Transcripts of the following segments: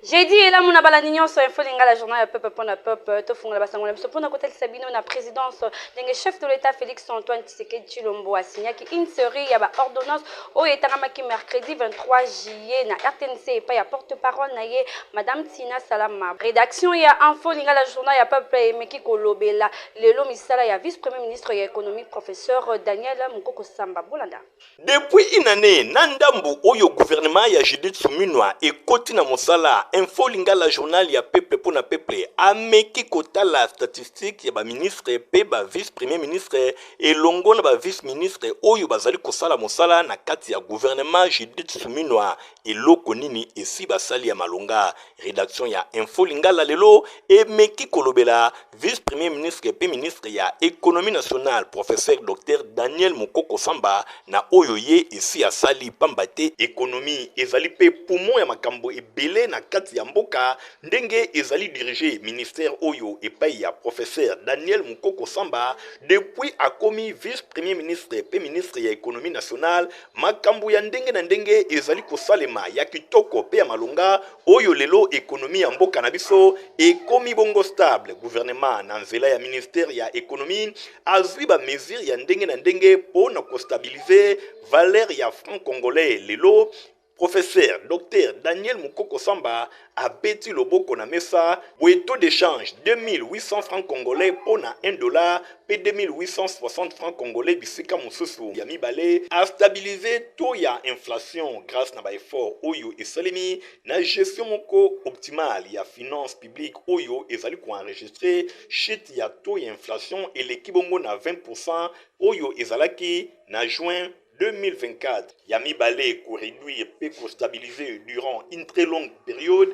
J'ai dit, et là, mon abalanignon sur Info Linga, la journal peuple pour la peuple, tout fond la bassin, pour la côté Sabino, la présidence, le chef de l'État Félix Antoine Tshisekedi Tshilombo a signé une série, il y a ordonnance, au Etaramaki mercredi 23 juillet, na RTNC, et pas y a porte-parole, na ye, Madame Tina Salama. Rédaction, il y a Info Linga, la journal, il y a peuple, Meki Kolobela, Lelo Misala, il y a vice-premier ministre, il y a économie, professeur Daniel Mukoko Samba Boulanda. Depuis une année, Nandambu Oyo gouvernement ya Judith Suminwa et Kotina Mosala, Info Linga la journal ya peuple pour na peuple, ameki kota la statistique ya ba ministre pe ba vice premier ministre et longo na ba vice ministre Oyo bazali kosala Mosala na kati ya gouvernement Judith Suminwa et loko nini esi basali ya malonga. Rédaction ya Info Linga la lelo et meki kolobela vice premier ministre pe ministre ya économie nationale professeur docteur Daniel Mukoko Samba na Oyo ye esi asali pambate économie ezali pe poumon ya makambo ebele na kati ya mboka ndenge ezali dirigé ministère Oyo epai ya professeur Daniel Mukoko Samba depuis akomi vice premier ministre pe ministre ya économie nationale makambo ya ndenge na ndenge ezali kosalema ya kitoko pe ya malonga Oyo lelo économie ya mboka na biso ekomi bongo stable gouvernement na nzela ya ministère ya économie azwi ba mesure ya ndenge na ndenge po na kostabiliser valeur ya franc congolais lelo professeur docteur Daniel Mukoko Samba a beti loboko na mesa boye taux d'échange 2800 francs congolais pour na 1 dollar pe 2860 francs congolais bisika mususu ya mibale a stabiliser taux ya inflation grâce na ba effort oyo esalemi na gestion moko optimale ya finance publique oyo ezali ko enregistrer chute ya taux ya inflation eleki bongo na 20% oyo ezalaki na juin 2024. Yami Balé pour réduire et pour stabiliser durant une très longue période,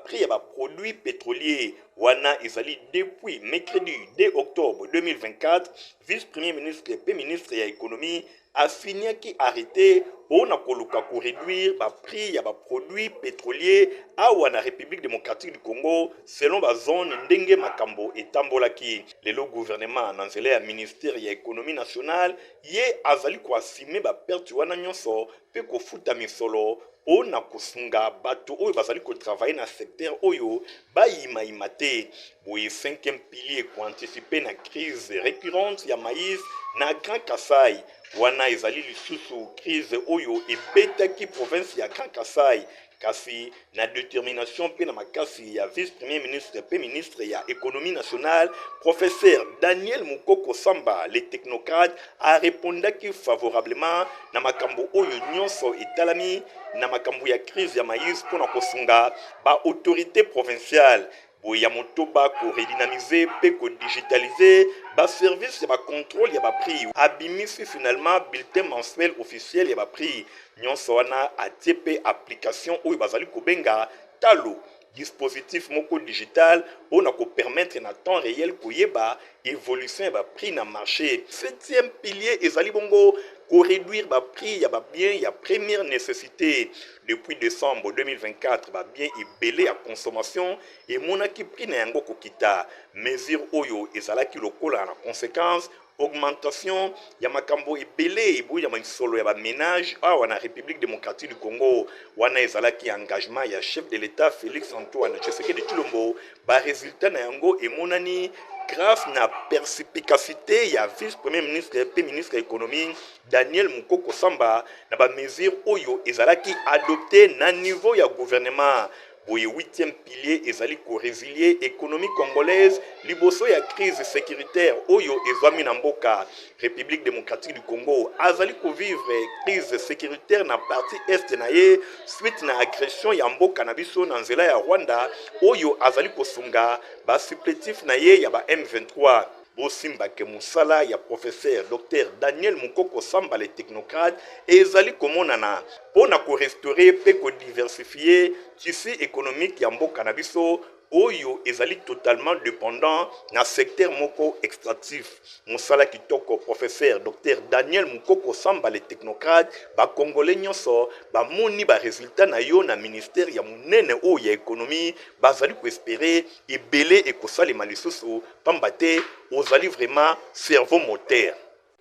prix à produits pétroliers. Wana Ezali depuis mercredi 2 octobre 2024, vice-premier ministre et ministre de l'économie a fini qui arrêté on a pour réduire prix à produits pétroliers à la République démocratique du Congo selon la zone Ndenge Makambo et Tambolaki. Le gouvernement nanzele à ministère de l'économie nationale ye azali ko asime perte wana nyonso pe ko futa misolo ona kusunga bato oyo bazali ko travailler na secteur oyo bayima imate boye 5e pilier ko anticiper na crise récurrente ya maïs na Grand Kasai wana ezali lisusu crise oyo ebetaki province ya Grand Kasai kasi na détermination pe na makasi ya vice premier ministre pe ministre ya économie nationale professeur Daniel Mukoko Samba les technocrates a répondaki favorablement na makambo oyo nyonso etalami na makambo ya crise ya maïs pona kosunga ba autorité provinciale boya motoba ko redynamiser pe ko digitaliser ba service ya ba contrôle ya ba prix abimisi finalement bulletin mensuel officiel ya ba prix nyonso wana atie application oyo bazali ko benga talo dispositif moko digital on a permettre na temps réel koyeba évolution ya ba prix na marché 7e pilier ezali bongo pour réduire ba prix ya ba bien ya première nécessité depuis décembre 2024 ba bien ebele à consommation et monaki prix na yango kokita mesure oyo ezalaki lokola na conséquence augmentation ya makambo ebele ebo ya masolo ya ba ménage awa na République démocratique du Congo wana ezalaki engagement ya chef de l'État Félix Antoine Tshisekedi Tshilombo ba résultat na yango emonani grâce na perspicacité ya vice-premier ministre et ministre de l'économie Daniel Mukoko Samba na ba mesure oyo ezalaki adopté na niveau ya gouvernement boye 8e pilier ezali ko résilier économie congolaise liboso ya crise sécuritaire oyo ezwami na mboka République démocratique du Congo azali ko vivre crise sécuritaire na partie est na ye suite na agression ya mboka na biso na nzela ya Rwanda oyo azali ko sunga ba supplétif na ye ya ba M23 Bosimba ke musala ya professeur docteur Daniel Mukoko Samba les technocrates ezali komonana pona ko restaurer pe ko diversifier tissu économique ya mboka na biso oyo ezali totalement dépendant na secteur moko extractif musala kitoko professeur docteur Daniel Mukoko Samba les technocrates ba congolais nyonso ba moni ba résultat na yo na ministère ya munene o ya économie bazali ko espérer ebele ekosalema lisusu pambate ozali vraiment cerveau moteur.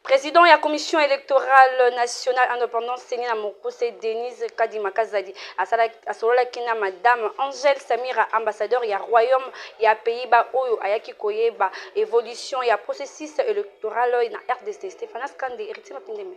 Président de la Commission électorale nationale indépendante Sénina Mokuse Denise Kadima Kazadi asolola kina madame Angèle Samira ambassadeur ya royaume ya Pays-Bas oyo ayaki koyeba évolution ya processus électoral na RDC. Stéphane Skande Eritima Pindeme.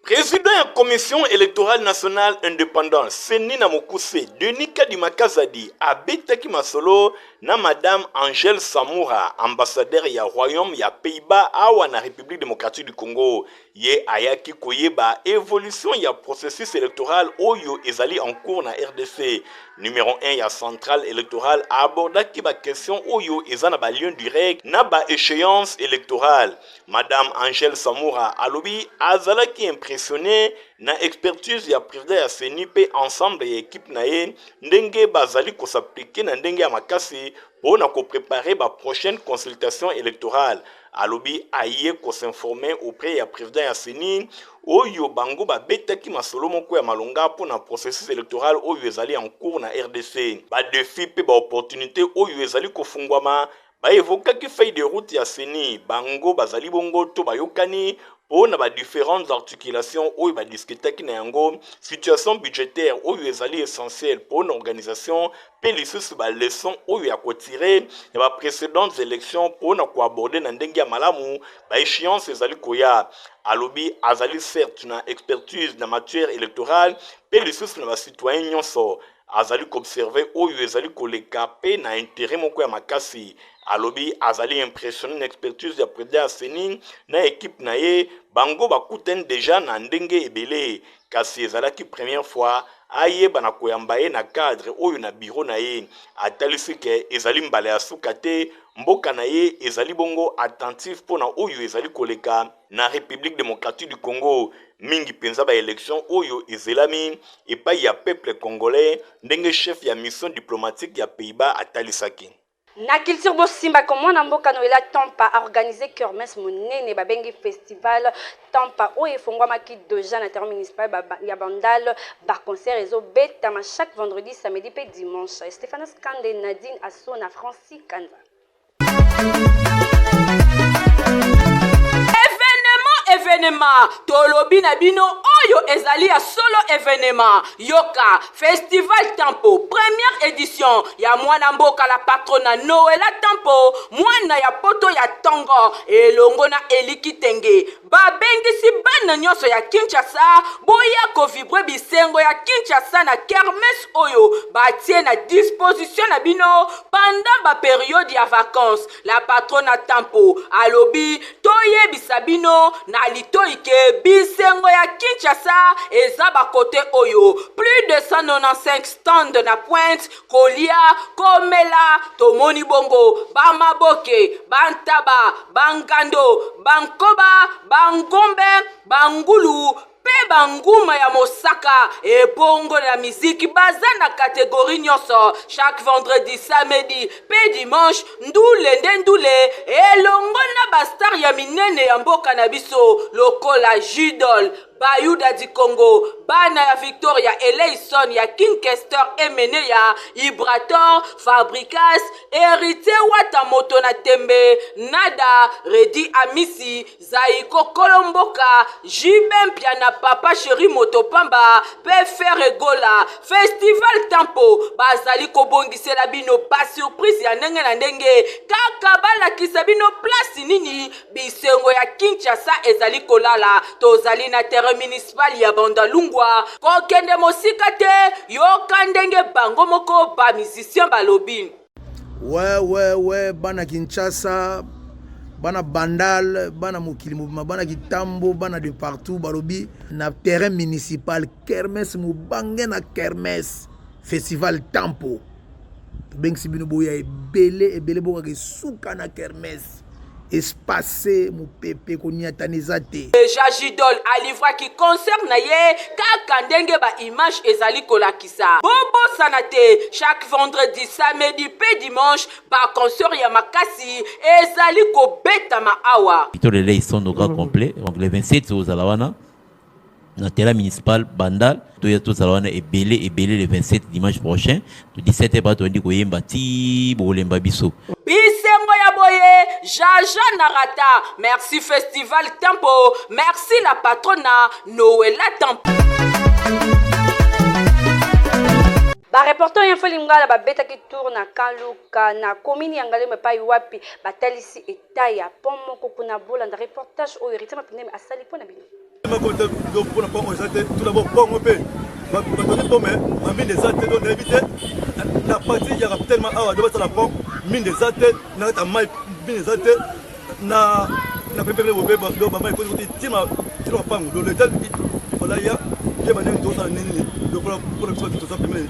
Président de la Commission électorale nationale indépendante Sénina Mokuse Denis Kadima Kazadi abetaki masolo na madame Angèle Samura ambassadeur ya royaume ya Pays-Bas awa na République démocratique du Congo ye ayaki koyeba évolution ya processus électoral oyo ezali en cours na RDC. Numéro 1 ya centrale électorale abordaki ba question oyo ezana ba lien direct na ba échéance électorale. Madame Angèle Samura alobi azalaki impressionné na expertise ya président ya CENI ensemble ya équipe na ye ndenge bazali ko s'appliquer na ndenge ya makasi pour ko préparer ba prochaine consultation électorale. Alobi aye ko s'informer auprès ya président ya CENI oyo bango ba betaki masolo moko ya malonga pour na processus électoral oyo ezali en cours na RDC. Ba défi pe ba opportunité oyo ezali ko fungwama ba evokaki feuille de route ya CENI bango bazali bongo to bayokani on a ba différentes articulations oyo ba discutaki na yango situation budgétaire oyo ezali essentiel pour une organisation pe lisusu ba leçon oyo ya kotirer ya ba précédentes élections pour na ko aborder na ndenge ya malamu ba échéance ezali koya. Alobi azali certes na expertise na matière électorale pe lisusu na ba citoyen nyonso azali observer oyo ezali koleka pe na intérêt moko ya makasi. Alobi azali impressionné na expertise ya président CENI na équipe na ye bango bakuten déjà na ndenge ebele kasi ezalaki première fois ayeba na koyamba ye na cadre oyo na bureau na ye atalisi ke ezali mbala ya suka te mboka na ye ezali bongo attentif pona oyo ezali koleka na République démocratique du Congo mingi penza ba élection oyo ezelami epai ya peuple congolais ndenge chef ya mission diplomatique ya Pays-Bas atalisaki. Na culture bosimba comme na mboka no ela Tampa a organisé kermesse monene babengi festival Tampa oyo efongwamaki déjà na terrain municipal ya Bandal ba concert ezo betama chaque vendredi samedi pe dimanche. Stéphane Skande Nadine Asso na Francis Kanza. Événement tolobi na bino oyo ezali ya solo événement yoka festival Tempo première édition ya mwana mboka la patrona Noela Tempo mwana ya poto ya Tongo elongo na Eliki Tenge babengisi bana nyonso ya Kinshasa boya ko vibre bisengo ya Kinshasa na kermesse oyo batie na disposition na bino pendant ba période ya vacances. La patrona Tempo alobi toye bisabino na litoike bisengo ya Kinshasa eza ba côté oyo plus de 195 stands na Pointe Kolia Komela tomoni bongo bamaboke bantaba bangando bankoba bangombe bangulu pe banguma ya mosaka et bongo la musique baza na catégorie nyonso chaque vendredi samedi pe dimanche ndule elongo na bastar ya minene ya mboka na biso lokola Jidol Bayuda di Congo, Bana ya Victoria, Eleison ya Kinkester Emene ya Ibrator, Fabricas, Hérité Watamoto na Tembe, Nada, Redi Amisi, Zaiko Kolomboka, Jibempia na Papa Chéri Motopamba, Pefer Gola, Festival Tempo, Bazali Kobongise la bino, pas surprise ya ndenge na ndenge, Kakabala kisabino place nini, Bisengo ya Kinshasa ezali kolala, Tozali na terre municipal ya Bandalungwa kokende mosika te yoka ndenge bango moko ba musicien balobi ouais bana Kinshasa bana Bandal bana mokili mouvement bana Kitambo bana de partout balobi na terrain municipal kermesse mubange na kermesse festival Tempo bengsi bino boya ebele boka ke suka na kermesse espacé mon pépé konya tanizate déjà Jidol alivra qui concerne na ye kaka ndenge ba image ezali kolakisa bobo sanate chaque vendredi samedi pe dimanche ba concert ya makasi ezali ko beta ma awa pitole les sont au grand complet donc les 27 aux alawana na terrain municipal Bandal to salawana ebele le 27 dimanche prochain de 17h ba tondi koyemba ti bolemba biso bisengo ya Boye, Jaja Narata. Merci Festival Tempo. Merci la patrona Noëlla Tempo. Ba reporter info lingala ba beta ki tour na Kaluka na komini yangale me pai wapi batalisi etaya pomo kokuna bola na reportage o irite ma pine asali pona bino. Ma konta do pona pomo zate tout d'abord pomo pe. Ba toni pomo ma mine zate do éviter la partie ya tellement awa do la pomo mine zate na ta mai mine zate na pepe le bobe do ba mai ko tima pango do le tel voilà ya je ba nem to sa nini do pour tout ça premier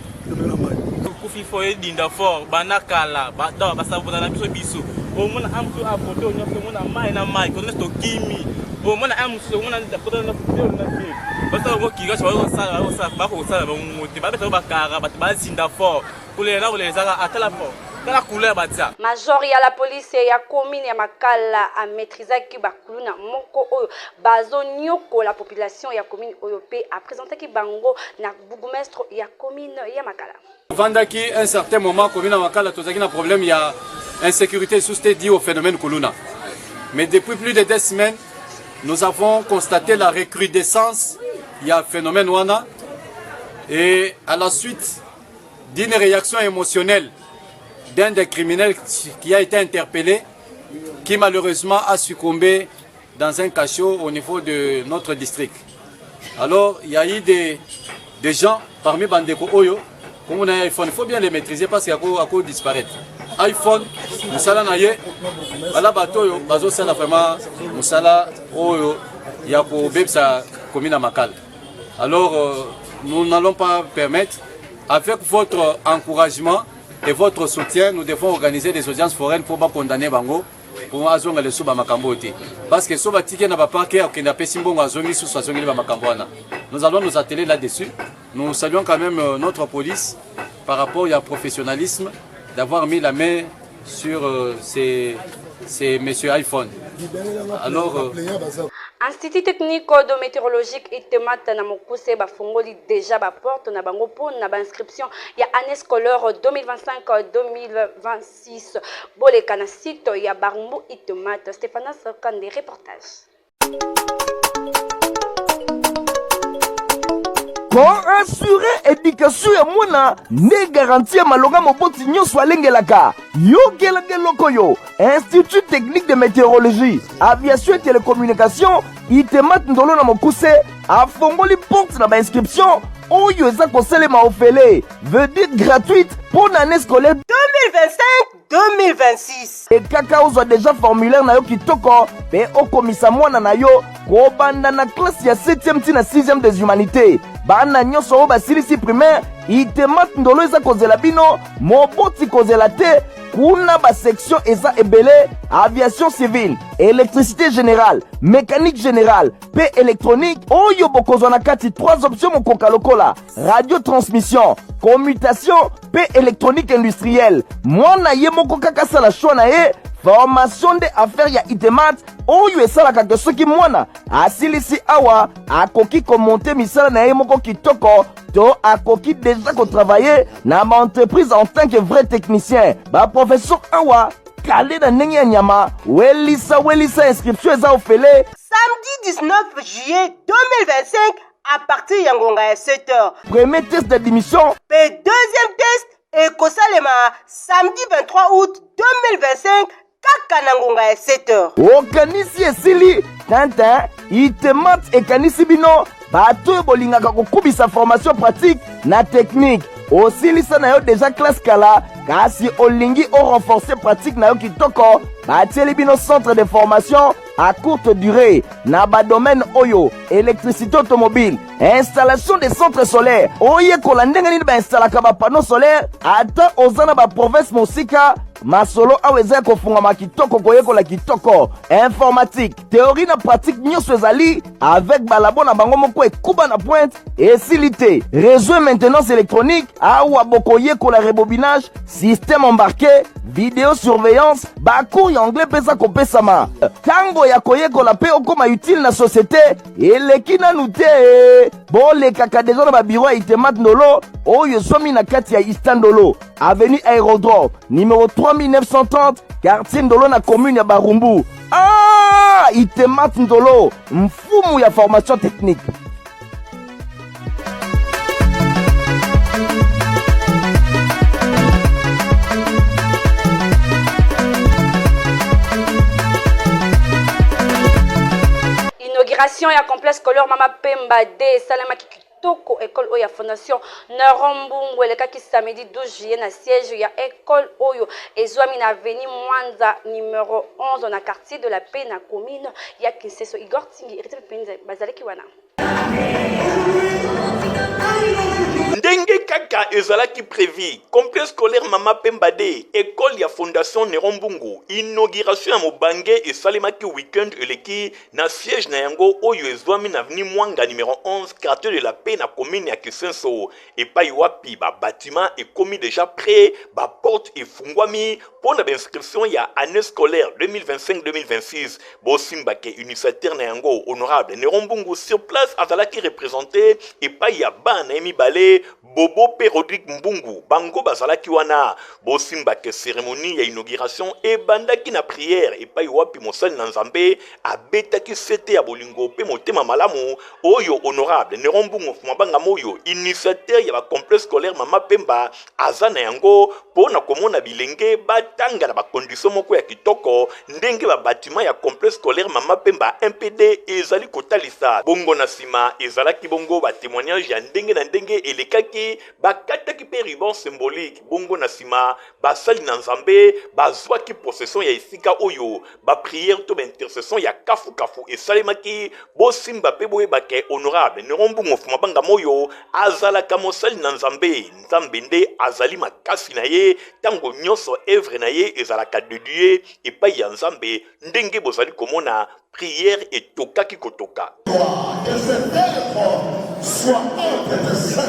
kufi foye dinda fort banakala bata basabona na biso biso omona amtu apoto onyoso mona mai na mai ko nesto kimi omona amtu mona na poto na poto na bi basa ngo kiga so sala ba ko sala ba ngote ba beto bakara bat ba zinda fort kulena kuleza atala fort kala couleur batia major ya la police ya commune ya Makala a maîtrisé ki bakuluna moko oyo bazo nyoko la population ya commune oyo pe a présenté ki bango na bourgmestre ya commune ya Makala. Vandaki un certain moment commune à Makala tozaki na problème il y a insécurité sous-sté dit au phénomène Kuluna. Mais depuis plus de 2 semaines, nous avons constaté la recrudescence il y a phénomène wana et à la suite d'une réaction émotionnelle d'un des criminels qui a été interpellé, qui malheureusement a succombé dans un cachot au niveau de notre district. Alors, il y a eu des gens parmi Bandeko Oyo, comme on a un iPhone, il faut bien les maîtriser parce qu'il y a quoi disparaître. iPhone, Moussala Naye, voilà Batoyo, Bazo Sala vraiment, Moussala Oyo, il y a pour Bebsa commune à Makala. Alors, nous n'allons pas permettre, avec votre encouragement, et votre soutien, nous devons organiser des audiences foraines pour condamner Bango, pour azonga le suba makambote. Parce que soba tike na papa qui a kidnappé Simbongo azongi sous azongi ba makamboana. Nous allons nous atteler là-dessus. Nous saluons quand même notre police par rapport au professionnalisme d'avoir mis la main sur ces messieurs iPhone. Alors Institut technique de météorologique itemata na mokuse ba fongoli déjà ba porte na bango pour na ba inscription ya année scolaire 2025-2026 boleka na site ya Barumbu itemata. Stéphane Sakande reportage. Pour assurer éducation ya mwana ne garantir malonga moboti nyonso alengelaka yokelaka lokoyo Institut technique de météorologie aviation et télécommunication itemat ndolo na mokuse afongoli porte na ba inscription oyo eza kosalema ofele veut dire gratuite pour l'année scolaire 2025-2026 et kaka ozwa déjà formulaire na yo kitoko pe okomisa mwana na yo kobanda na classe ya 7e ti na 6e des humanités bana nyonso oyo basilisi primaire itemat ndolo eza kozela bino moboti kozela te kuna basection eza ebele aviation civile électricité générale mécanique générale pe électronique oyo bokozwa na kati 3 options mokoka lokola radio transmission commutation pe électronique industrielle mwana ye moko kaka sala choix na ye formation de affaires ya itemat oyo esalaka ke soki mwana asilisi awa akoki komonte misala na ye moko kitoko to akoki déjà kotravailler na entreprise en tant que vrai technicien baprofesseur awa kale na ndenge ya nyama welisa inscription eza ofele samedi 19 juillet 2025 à partir ya ngonga ya 7h. Premier test d'admission Pe deuxième test ekosalema samedi 23 août 2025 kaka na ngonga ya 7h. okanisi esili tintin itemat ekanisi bino bato oyo bolingaka kokubisa formation pratique na technique osilisa na yo déjà classe kala kasi olingi renforcer pratique na yo kitoko batieli bino centre de formation à courte durée na badomaine oyo électricité automobile installation des centres solaires oyekola ndenge nini bainstallaka bapanneau solaire ata oza na baprovince mosika masolo awa eza ya kofungama kitoko koyekola kitoko informatique théorie na pratique nyonso ezali avec balabo na bango moko ekuba na pointe esili te réseau et maintenance électronique awa bokoyekola rebobinage système embarqué vidéosurveillance bacours ya anglais pesa kopesama tango ya koyekola pe okoma utile na société eleki nanu te bolekaka deja na babiro ya itemat ndolo oyo ezwami na kati ya Istandolo, avenue Aérodrome, numéro 3930, quartier Ndolo na commune ya Barumbu. Itemat Ndolo, mfumu ya formation technique. Inauguration ya complexe scolaire Mama Pemba D Salama Kitoko école Oya Fondation Narombungu elekaki samedi 12 juillet na siège ya école Oyo ezwami na avenue Mwanza numéro 11 na quartier de la Paix na commune ya Kinseso. Igor Tingi Eritel Penza bazalaki wana ndenge kaka ezalaki prévu complexe scolaire Mama Pemba D école ya Fondation Nerombungu inauguration ya mobange esalemaki weekend eleki na siège na yango oyo ezwami na avenue Mwanga numéro 11 quartier de la Paix na commune ya Kisenso epai wapi ba bâtiment ekomi déjà prêt ba porte efungwami pour la inscription ya année scolaire 2025-2026 bosimbake initiateur na yango honorable Nerombungu sur place azalaki représenté epai ya bana emibale Bobo P. Rodrigue Mbungu, Bango Bazalaki wana, bosimbake cérémonie ya inauguration et bandaki na prière et pa wapi mosali na Nzambe abetaki sete ya bolingo pe motema malamu oyo honorable Nerombungu mabanga moyo initiateur ya ba complexe scolaire Mama Pemba azana yango pona komona bilenge batanga na ba condition moko ya kitoko ndenge ba bâtiment ya complexe scolaire Mama Pemba MPD ezali kotalisa bongo na sima ezalaki bongo ba témoignage ya ndenge na ndenge elekaki bakataki pe ruban symbolique bongo na sima basali na Nzambe bazwaki possession ya esika oyo ba prière to ba intercession ya kafu esalemaki bosimba pe boyebake honorable Nerombungu mabanga moyo azalaka mosali na Nzambe nde azali makasi na ye tango nyonso œuvre na ye ezalaka dédié epai ya Nzambe ndenge bozali komona prière etokaki kotoka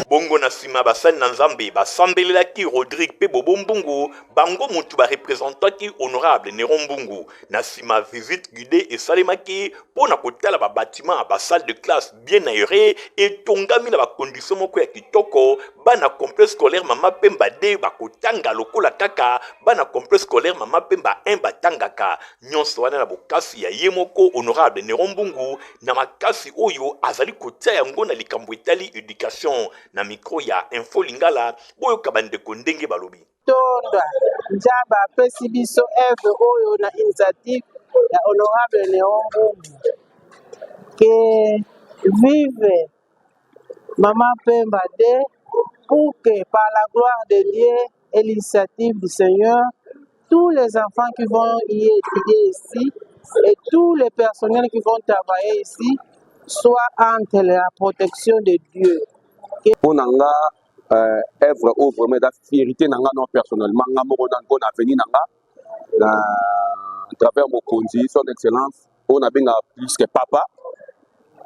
bongo na sima basali na Nzambe basambelelaki Rodrigue pe Bobo Mbungu bango mutu ba représentaki honorable Nerombungu na sima visite guidée esalemaki pona kotala ba bâtiment ba salle de classe bien aérée et tongami na ba condition moko ya kitoko bana complexe scolaire Mama Pemba D bakotanga lokola kaka bana complexe scolaire Mama Pemba 1 batangaka nyonso wana na bokasi ya yemoko honorable Nerombungu na makasi oyo azali kotia yango na likambo etali éducation na micro ya Info Lingala boyo kabande kondenge balobi tonda njaba apesi biso eve oyo na initiative ya honorable Nerombungu que vive Mama Pemba D pour que par la gloire de Dieu et l'initiative du Seigneur tous les enfants qui vont y étudier ici et tous les personnels qui vont travailler ici soient entre la protection de Dieu. Pour nanga œuvre ou vraiment la fierté nanga non personnellement nga moko na bon avenir nanga à travers mon conduit son excellence on a bien plus que papa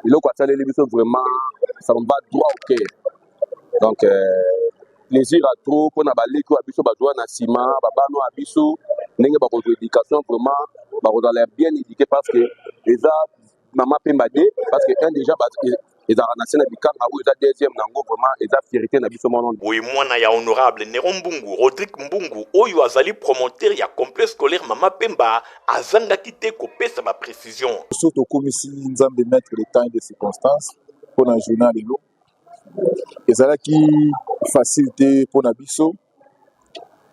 il a quoi ça les biso vraiment ça me bat droit au cœur donc plaisir à trop pour na baliki wa biso bazwa na sima babano a biso ndenge ba ko éducation vraiment ba ko l'air bien éduqué parce que déjà Mama Pemba D parce que un déjà ils ont ranassé na bikanga ou ils ont deuxième nango vraiment ils ont fierté na biso mono oui mwana ya honorable Nerombungu Rodrigue Mbungu oyo azali promoteur ya complexe scolaire Mama Pemba azanga kite ko pesa ba précision surtout comme ici Nzambe mettre le temps et les circonstances pour un journal lelo ezalaki facilité pour na biso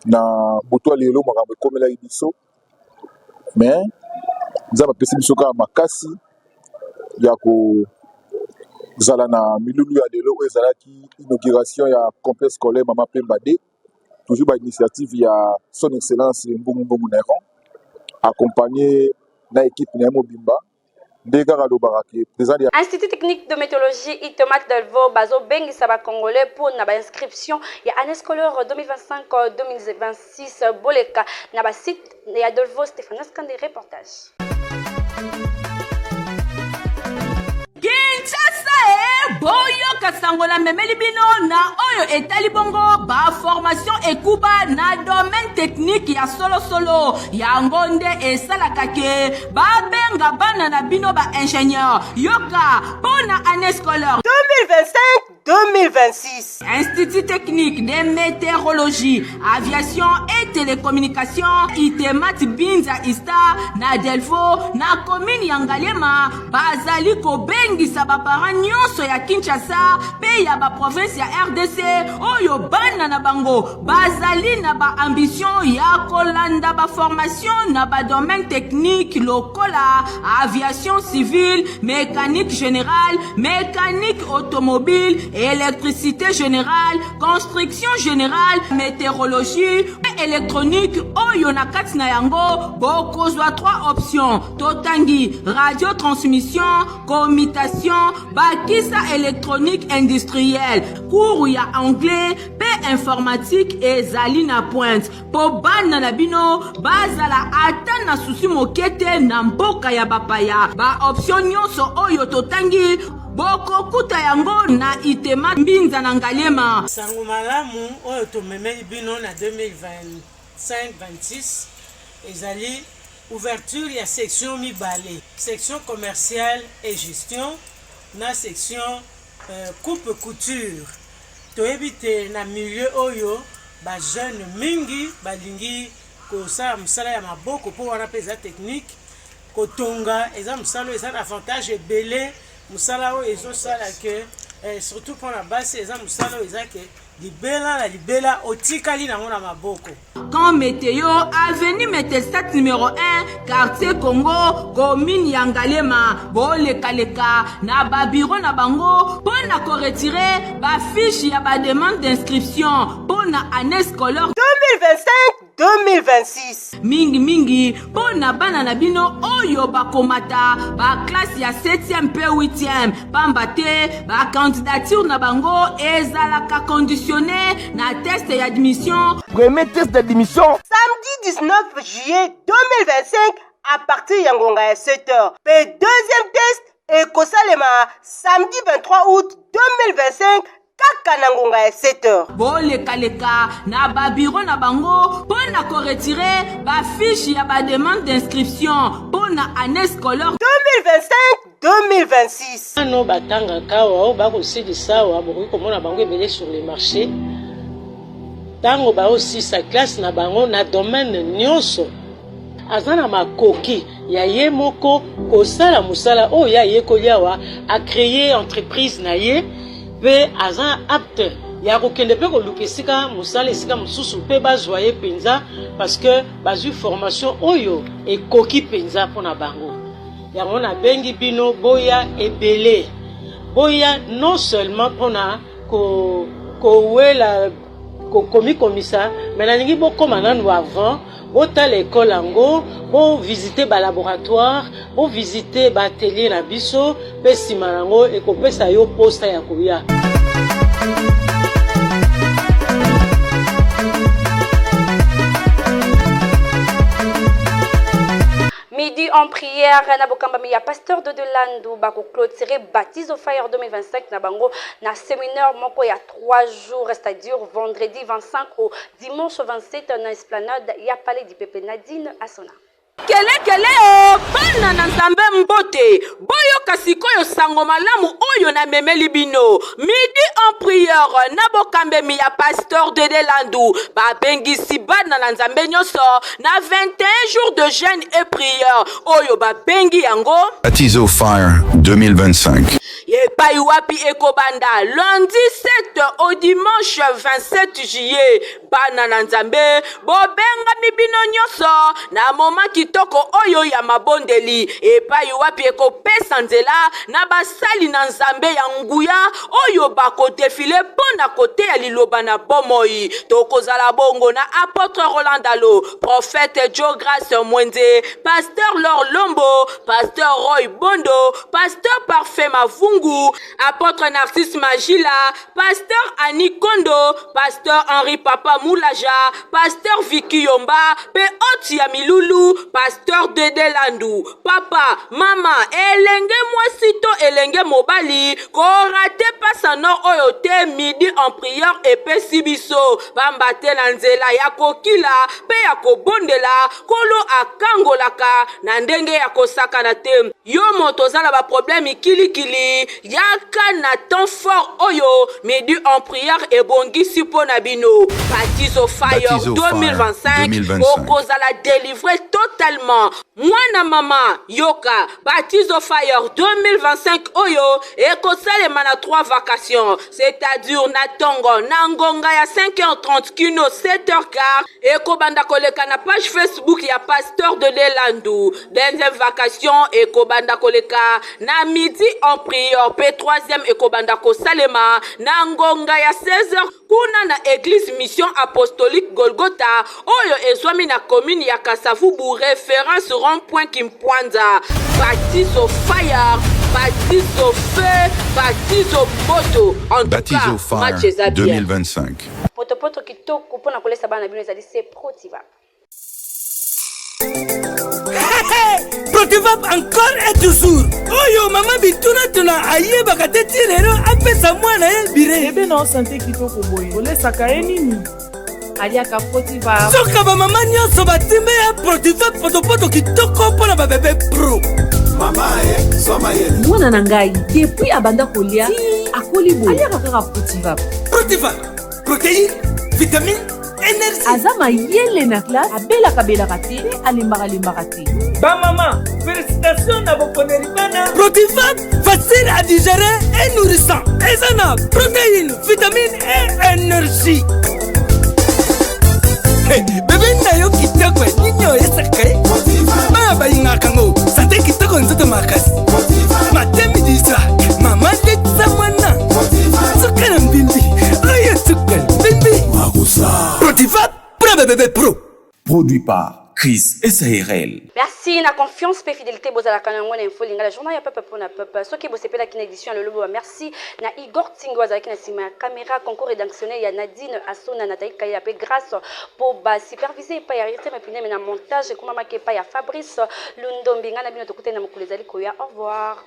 na buto lelo makambo komela biso mais Nzambe pesi biso ka makasi ya ko zala na milulu ya lelo ezalaki inauguration ya complexe scolaire Mama Pemba D toujours ba initiative ya son excellence Mbungu Neron accompagné na équipe na Mobimba Institut technique de météorologie Itomat Delvaux bazo bengisa ba congolais pour na ba inscription ya année scolaire 2025-2026 boleka na ba site ya Delvaux Stéphane Skande reportage. Kinshasa boyo kasangola memeli bino na oyo etali bongo ba formation ekuba na domaine technique ya solo ya ngonde esalaka ke ba benga bana na bino ba ingénieur yoka pona année scolaire 2025 2026. Institut technique de météorologie, aviation et télécommunication, Itemat Binza Ista, na Delfo, na commune Yangalema, bazali ko bengi sabapara nyonso ya Kinshasa, pe ya ba province ya RDC, oyo bana na bango, bazali na ba ambition ya kolanda ba formation na ba domaine technique lokola, aviation civile, mécanique générale, mécanique automobile, électricité générale, construction générale, météorologie et électronique. Oyo na kati na yango bokozwa 3 options: totangi radiotransmission, commutation, bakisa électronique industrielle, cours ya anglais pe informatique ezali na pointe. Po bana na bino bazala ata na susi mokete na mboka ya bapaya. Ba option nyonso oyo totangi boko kuta yango na Itemat Binza na Ngalema. Sango malamu oyo tomemeli bino na 2025-26 ezali ouverture ya section mibale, section commerciale et gestion na section coupe couture. Toyebite na milieu oyo ba jeune mingi balingi kosala msala ya maboko po wana peza technique kotonga eza msala eza avantage ebele. Musala o ezo sala ke surtout pour la base eza musala o eza ke libela otikali na mona maboko. Quand météo avenue Metelstat numéro 1 quartier Congo commune Yangalema bole kaleka na ba bureau na bango pour na ko retirer ba fiche ya ba demande d'inscription pour na année scolaire 2025-2026. mingi pona bana na bino oyo bakomata ba classe ya 7e pe 8e pamba te ba candidature na bango ezalaka conditionné na test ya admission. Premier test d'admission Samedi 19 juillet 2025 à partir ya ngonga ya 7h. Pe deuxième test ekosalema samedi 23 août 2025 kaka na ngonga ya 7h. Bolekaleka na ba bureau na bango pona ko retirer ba fiche ya ba demande d'inscription pona année scolaire 2025-2026. Ano batanga kawa o bakosilisa wa bokoki komona bango ebele sur le marché. Tango ba aussi sa classe na bango na domaine nyonso. Azana makoki ya ye moko kosala musala o ya ye koliawa a créer entreprise na ye pe azan apte ya kokende pe koluka esika musala esika mosusu pe bazwa ye penza parce que bazwi formation oyo ekoki penza mpona bango. Yango na bengi bino boya ebele boya non seulement mpona kowela komi komisa mais nalingi bokoma nanu avant botala ekole yango bovisite balaboratoire bovisite baatelier na biso mpe nsima nango ekopesa yo posta ya koya. Midi en prière, na bokambami ya pasteur de Landu bako clôturer baptise au fire 2025 na bango na séminaire moko ya 3 jours, c'est-à-dire vendredi 25 au dimanche 27 na esplanade ya Palais du Peuple. Nadine Asona. Kele o bana na nzambe mbote boyoka sikoyo sango malamu oyo na memeli bino midi en prière na bokambemi ya pasteur de Landu babengisi bana na nzambe nyonso na 21 jours de jeûne et prière oyo babengi yango Baptise au fire 2025. Epai wapi ekobanda lundi 7 au dimanche 27 juillet bana na nzambe bobenga mibino nyonso na moment kitoko oyo ya mabondeli epai wapi ekopesa nzela na basali na nzambe ya nguya oyo bakodefile mpona kote ya liloba na bomoi tokozala bongo na apôtre Roland Dalo, prophète Joe Grace Mwenze, pasteur Laure Lombo, pasteur Roy Bondo, pasteur Parfait Mavungu, apôtre Narcisse Magila, pasteur Annie Kondo, pasteur Henri Papa Moulaja, pasteur Vicky Yomba, pe oti ya Milulu, pasteur Dede Landu, papa, mama, elenge mwasito elenge mobali, korate pasano oyo te midi en prière epe sibiso, bambate na nzela ya kokila, pe ya kobondela, kolo akangolaka, na ndenge ya kosaka na te. Yo moto zala ba problème kilikili, ya kaka na temps fort oyo midi en prière ebongisi mpo na bino. Baptizo Fire 2025 okozala délivré totalement. Mwana mama yoka Baptizo Fire 2025 oyo ekosalema na 3 vacations, c'est-à-dire na tongo na ngonga ya 5h30 kino 7h15 ekobanda koleka na page Facebook ya Pasteur de l'Elandu. Deuxième vacation ekobanda koleka na midi en prière, pe troisième ekobanda kosalema na ngonga ya 16h kuna na église mission apostolique Golgotha oyo ezwami na commune ya Kasavubu, référence rond-point Kimpwanza. Baptizo Fire, Baptizo Feu, Baptizo Moto. En tout cas, match 2025. Poto kitoko pona kolesa bana bino ezali se Protiva. Protivap encore et toujours. Oyo mama bituna tuna aye bakateti lero apesa mwana ye bire. Ebe na santé kitoko boye. Olesaka ye nini? Aliaka Protivap. Soka ba mama nyonso batimbe ya Protivap poto kitoko pona ba bébé pro. Mama soma ye. Mwana na ngai depuis abanda kolia akoli boye. Aliaka kaka Protivap. Protivap. Protéine, vitamine, énergie. Azama yele na classe abelaka te alembaka te. Ba maman, félicitations na bokoneri bana. Protivap, facile à digérer et nourrissant. Ezana, protéines, vitamines et énergie. Hey, bébé na yo kitoko ninyo esakaye. Ba ba ingakango, santé kitoko nzoto makasi. Matemi disa, mama tetsa mwana. Sukana mbimbi, oye sukana mbimbi. Protivap, pro bébé pro. Produit par Chris SARL. Merci na confiance pe fidélité bozala kanango na info lingala journal ya peuple pour na peuple. Soki bosepela ki na édition le lobo merci na Igor Tingo azaki na sima caméra concours rédactionnel ya Nadine Asona na Taïka ya pe grâce pour ba superviser pa ya rythme pine na montage kuma make pa ya Fabrice Lundombi ngana bino tokute na mukulu ezali koya. Au revoir.